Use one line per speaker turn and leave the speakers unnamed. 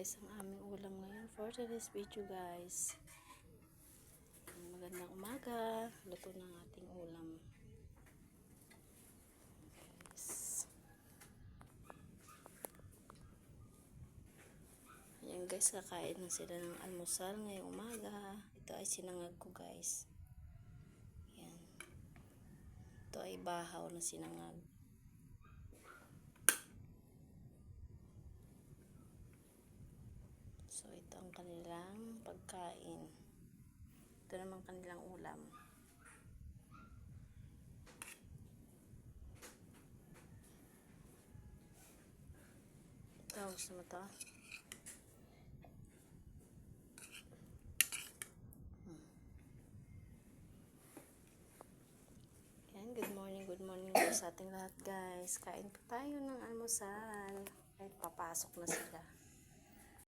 guys ang aming ulam ngayon for today's video guys. Magandang umaga, luto ng ating ulam guys. Ayan guys, kakain na sila ng almusal ngayong umaga. Ito ay sinangag ko guys. Ayan. Ito ay bahaw na sinangag. So, ito ang kanilang pagkain. Ito naman kanilang ulam. Ito, gusto mo ito? Yan, good morning sa ating lahat guys. Kain pa tayo ng almusal. Ay, papasok na sila.